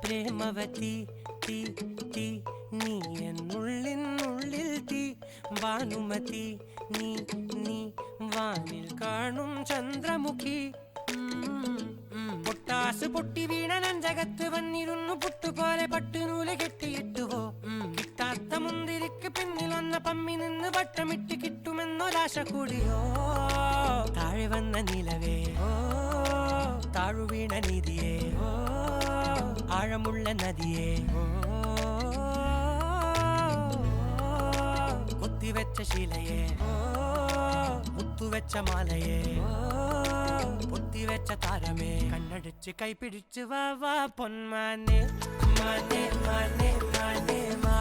പ്രേമവതി തീ തീ നീ എന്നുള്ളിനുള്ളിൽ തീ ഭാനുമതി നീ നീ വാനിൽ കാണും ചന്ദ്രമുഖി പൊട്ടാസ് പൊട്ടി വീണ നഞ്ചകത്ത് വന്നിരുന്നു പുട്ടുപോലെ പട്ടുനൂല് കെട്ടിയിട്ടുവോ കിട്ടാത്ത മുന്തിരിക്ക് പിന്നിൽ വന്ന പമ്മി നിന്ന് വട്ടമിട്ട് കിട്ടുമെന്നൊരാശ കൂടിയോ താഴെ വന്ന നിലവേ ഓ താഴു വീണ നിധിയേ ഓ ആഴമുള്ള നദിയേ കൊത്തിവെച്ച ശിലയെ മുത്തുവെച്ച മാലയെ പൊത്തിവെച്ച താരമേ കണ്ണടിച്ച് കൈപിടിച്ച് വാ വാ പൊന്മാനെ മാനെ മാനെ മാനെ മാ